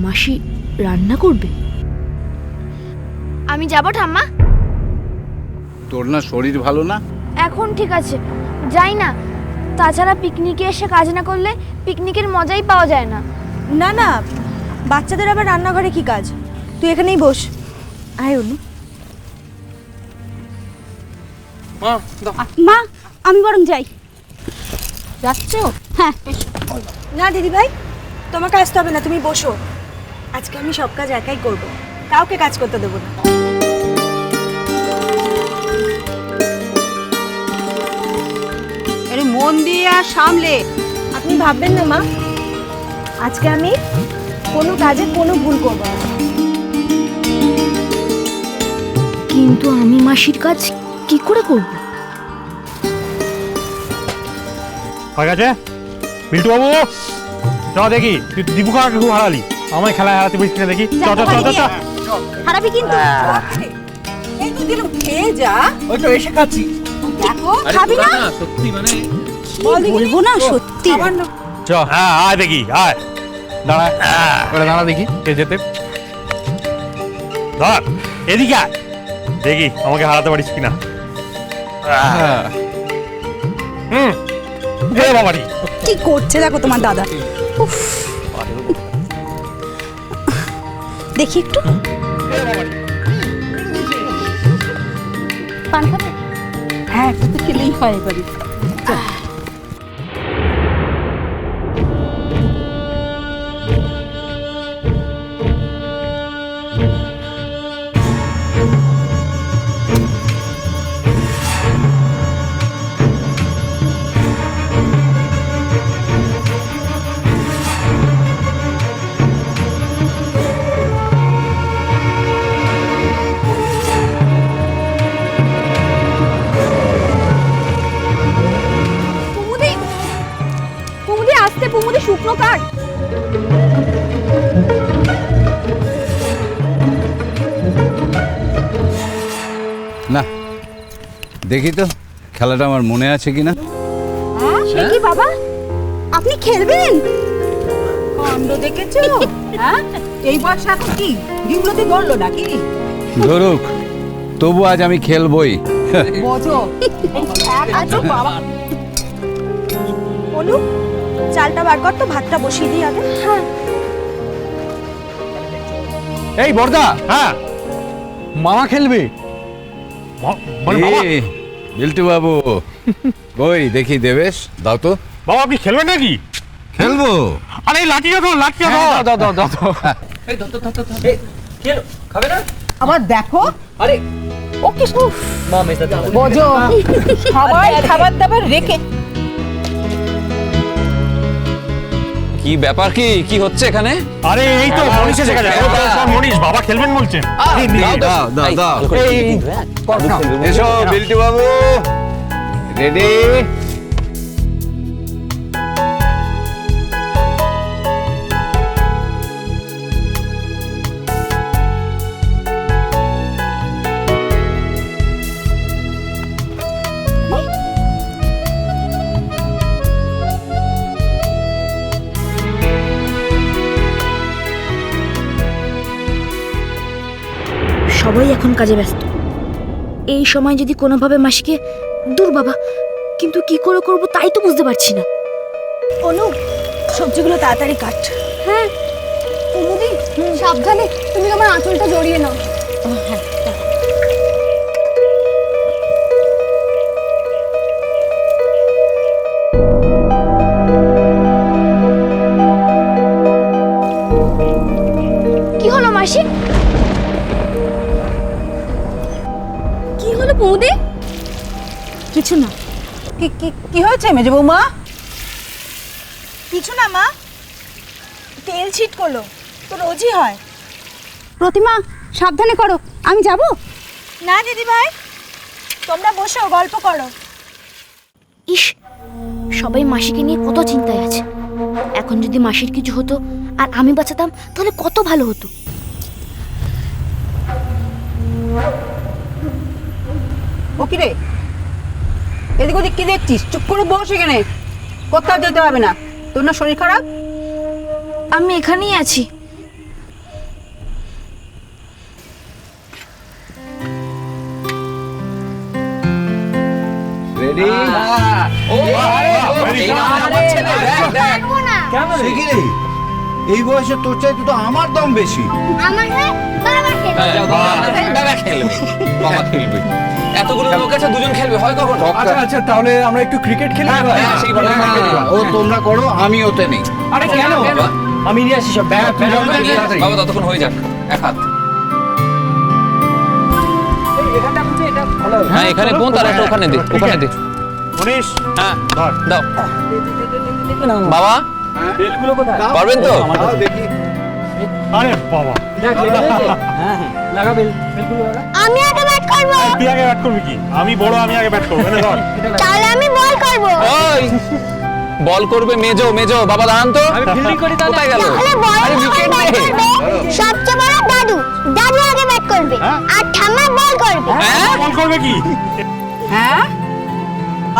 মাসি রান্না করবে? আমি যাব ঠাম্মা। তোর না শরীর ভালো না? এখন ঠিক আছে, যাই না। তাছাড়া পিকনিকে এসে কাজ না করলে পিকনিকের মজাই পাওয়া যায় না। না না, বাচ্চাদের আবার রান্নাঘরে কি কাজ? তুই এখানেই বস। আয় অনু। মা, আমি বরং যাই। যাচ্ছ? হ্যাঁ। না দিদি ভাই, তোমাকে আসতে হবে না, তুমি বসো। আজকে আমি সব কাজ একাই করব, কাউকে কাজ করতে দেবো না। আরে মন দিয়ে আর সামলে। আপনি ভাববেন না মা, আজকে আমি কোনো কাজে কোনো ভুল করব না। কিন্তু আমি মাসির কাজ কি করে করব? হয়ে গেছে বিল্টু বাবু, চ দেখি তুই দীপু কাকাকে খুব হারালি, আমায় খেলায় হারাতে পারিস কিনা দেখি। চ চ চ চ। হারাবি কিন্তু। এই তো দিলুম, খেয়ে যা। ওই তো এসে খাচ্ছি। দেখো, খাবি না? সত্যি মানে বলবো না সত্যি। চ, হ্যাঁ আয় দেখি, আয় দাঁড়া, ওরা দাঁড়া দেখি। কে যেতে ধর, এদিকে আয় দেখি আমাকে হারাতে পারিস কিনা। হুম, এ বাবারি কি করছে দেখো তোমার দাদা। উফ। দেখি একটু। পান খাবে? হ্যাঁ, একটু তো খেলেই হয় এবারে। কুমুদি আসতে, কুমুদি শুকনো কাঠ। না, দেখি তো খেলাটা আমার মনে আছে কিনা। সে কি বাবা, আপনি খেলবেন? কাণ্ড দেখেছো? হ্যাঁ, এই বয়সে এখন কি ডিমগুলোতে বললো নাকি? ধরুক, তবু আজ আমি খেলবই। বোঝো। আচ্ছা বাবা, অনু, চালটা বার কর তো, ভাতটা বসিয়ে দিই আগে। হ্যাঁ। এই বর্দা, হ্যাঁ মামা খেলবে। মানে বাবা, এ, বিল্টু বাবু, কই দেখি দেবেশ, দাও তো। বাবা আপনি খেলবেন নাকি? খেলবো। আরে এই লাঠিটা ধর, লাঠিটা ধর। দাও দাও দাও দাও। এই দাও দাও দাও দাও। এই খেলো, খাবে না? আবার দেখো, আরে ও কি মা মেজাজ বোঝো, সবাই খাবার দাবার রেখে। কি ব্যাপার, কি হচ্ছে এখানে? আরে এই তো মনীষ এসে গেছে। মনীষ, বাবা খেলবেন বলছেন। দাও দাও দাও। এসো বিল্টু বাবু, রেডি? সবাই এখন কাজে ব্যস্ত। এই সময় যদি কোনোভাবে মাসিকে, দূর বাবা, কিন্তু কি করে করব তাই তো বুঝতে পারছি না। অনু, সবজিগুলো তাড়াতাড়ি কাট। হ্যাঁ। কুমুদি, সাবধানে, তুমি আমার আঁচলটা জড়িয়ে নাও। কি হলো মাসি? কি হলো বৌদি? কিছু না। কি হয়েছে মেজে বৌমা? কিছু না মা, তেল ছিট করলো, তো রোজই হয়। প্রতিমা, সাবধানে করো, আমি যাব। না দিদি ভাই, তোমরা বসো, গল্প করো। ইস, সবাই মাসিকে নিয়ে কত চিন্তায় আছে। এখন যদি মাসির কিছু হতো আর আমি বাঁচাতাম তাহলে কত ভালো হতো। ও কি রে, এদিক ওদিক কি দেখছিস? চুপ করে বস এখানে, কোথাও যেতে হবে না। তোর না শরীর খারাপ? আমি এখানেই আছি, রে ও এই না আমার ছেলে, দেখ দেখ কেন সে কি রে? এই বয়সে তোর চাইতে তো আমার দম বেশি। আমার হয়ে বাবা খেলবে। হ্যাঁ, বাবা খেলবে, বাবা খেলবে। এতগুলো লোক আছে, দুজন খেলবে হয় কখন? আচ্ছা আচ্ছা, তাহলে আমরা একটু ক্রিকেট খেলি। হ্যাঁ, সেই ভালো। ও তোমরা করো, আমি ওতে নেই। আরে কেন? আমি নিয়ে আসি সব ব্যাট তুই যাও না, তাড়াতাড়ি। বাবা ততক্ষণ হয়ে যাক, এক হাত। এখানটা বুঝে এটা ভালো হবে। হ্যাঁ এখানে কোন তার একটা ওখানে দে, ওখানে দে। মনীষ হ্যাঁ ধর। দাও বাবা, বেলগুলো কোথায়? পারবেন তো? দাও দেখি। আরে বাবা, দেখ, লেগেছে? হ্যাঁ হ্যাঁ, লাগা বেলগুলো লাগা। আমি আগে ব্যাট করব। তুই আগে ব্যাট করবি কি? আমি বড়, আমি আগে ব্যাট করবো। এনে ধর। তাহলে আমি বল করব। ওই বল করবে মেজো, মেজো বাবা দাঁড়ান তো। আমি ফিল্ডিং করি তাহলে। কোথায় গেল? তাহলে বল আরে উইকেট ব্যাট নেই। করবে সবচেয়ে বড় দাদু। দাদু আগে ব্যাট করবে হ্যাঁ? আর ঠাম্মা বল করবে। হ্যাঁ বল করবে কি? হ্যাঁ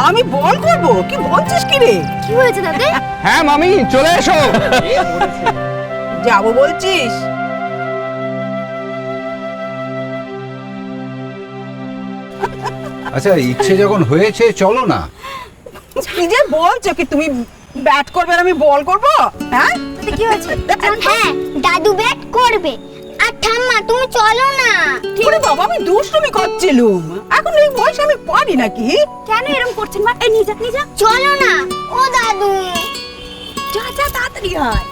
আমি বল করব? কি বলছিস কি রে? কি হয়েছে দাদু? হ্যাঁ মামি চলে এসো। যাবো বলছিস? আচ্ছা, ইচ্ছে যখন হয়েছে চলো না। কি যে বলছো কি তুমি ব্যাট করবে আর আমি বল করব? হ্যাঁ কি হয়েছে? হ্যাঁ দাদু ব্যাট করবে আর ঠাম্মা তুমি চলো না। ওরে বাবা, আমি দুষ্টুমি করছিলুম। এখন এই বয়সে আমি পারি নাকি? কেন এরকম করছেন মা? এই নিয়ে যা চলো না ও দাদু। যা যা তাড়াতাড়ি আয়।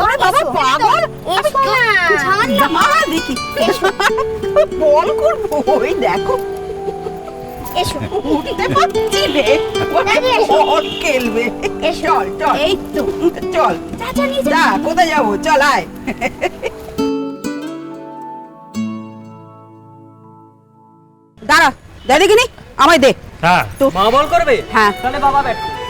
ওরে বাবা পাগল, এসো না। যা দেখি বল করবো। ওই দেখো এসো উঠতে পারছি রে। দাদি, এসো। বল খেলবে। এসো। চল চল, এই তো। চল চাচা নিয়ে যা। যা, কোথায় যাবো? চল আয়। দাঁড়া, দে দেখিনি আমায় দে। হ্যাঁ মা বল করবে? হ্যাঁ তাহলে বাবা ব্যাট করবে।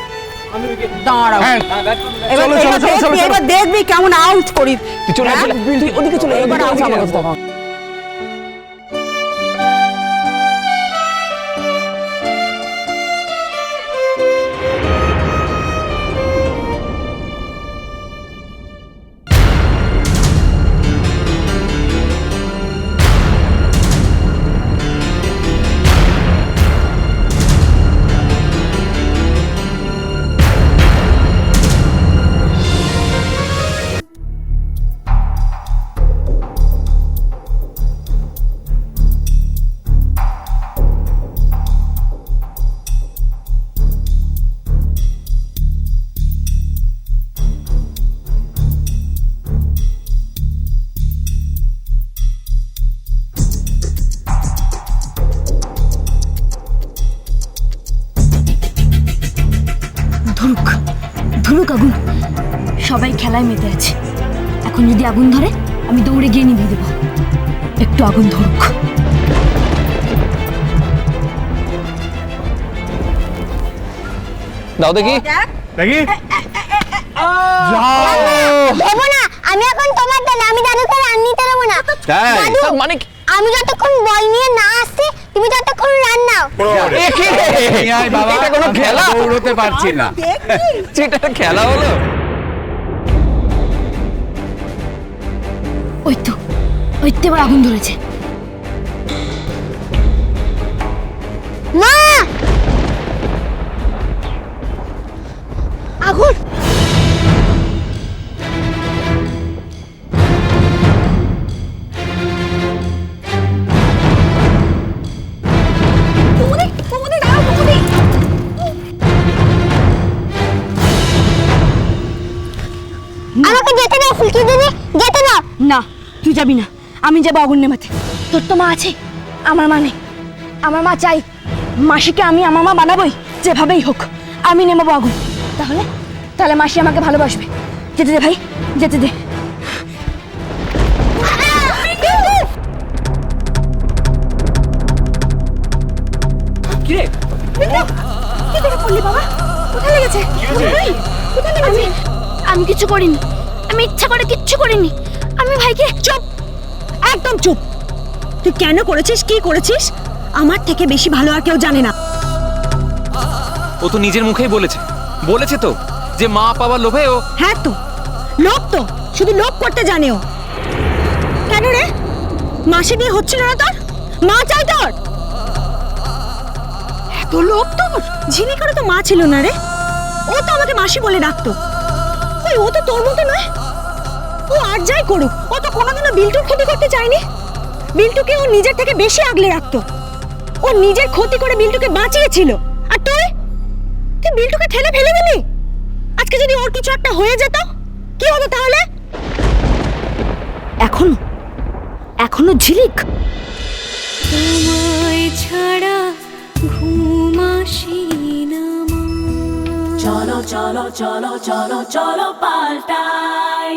আমি উইকেট। দাঁড়া, হ্যাঁ ব্যাট করবে। এবার দেখবি, এবার দেখবি কেমন আউট করি। তুই চলে হ্যাঁ? তুই ওদিকে চলে এবার out আমার কাছে। ধরুক ধরুক আগুন। সবাই খেলায় মেতে আছে। এখন যদি আগুন ধরে আমি দৌড়ে গিয়ে নিভিয়ে দেবো। একটু আগুন ধরুক। দাও দেখি। দেখি দেবো না, আমি এখন তোমার দাদা। আমি দাদুকে রান নিতে দেবো না। তাই? দাদু, তার মানে কি? আমি যতক্ষণ বল নিয়ে না আসছি তুমি ততক্ষণ রান নাও। এ কি রে? নিয়ে আয় বাবা, এটা কোনো আমি খেলা? দৌড়তে পারছি না। এটা একটা খেলা হলো? ওই তো এবার আগুন ধরেছে। মা, আগুন। আমাকে যেতে দাও ফুলকি দিদি, যেতে দাও। না, তুই যাবি না। আমি যাবো আগুন নেভাতে। তোর তো মা আছে, আমার মা নেই। আমার মা চাই, মাসিকে আমি আমার মা বানাবোই যেভাবেই হোক। আমি নেমাবো আগুন। তাহলে মাসি আমাকে ভালোবাসবে। যেতে দে ভাই, যেতে দে। কি রে? কোথায় লেগেছে? আমি কিছু করিনি। আমি ইচ্ছা করে কিচ্ছু করিনি। আমি ভাইকে চুপ, একদম চুপ। তুই কেন করেছিস, কি করেছিস, আমার থেকে বেশি ভালো আর কেউ জানে না। ও তো নিজের মুখেই বলেছে তো যে মা পাওয়ার লোভে ও। হ্যাঁ তো, লোভ তো, শুধু লোভ করতে জানে ও। কেন রে, মাসি দিয়ে হচ্ছিল না তোর? মা চাই তোর? এত লোভ তোর? ঝিনিকারও তো মা ছিল না রে, ও তো আমাকে মাসি বলে ডাকতো। ওই ও তো তোর মতো নয়, ও আর যাই করুক ও তো কোনোদিনও বিল্টুর ক্ষতি করতে চায়নি। বিল্টুকে ও নিজের থেকে বেশি আগলে রাখতো, ও নিজের ক্ষতি করে বিল্টুকে বাঁচিয়েছিল। আর তুই তুই বিল্টুকে ঠেলে ফেলে দিলি। আজকে যদি ওর কিছু একটা হয়ে যেত কি হতো তাহলে? এখনো এখনো ঝিলিক তোমায় ছাড়া ঘুম আসি না মা। চলো চলো চলো চলো চলো পাল্টাই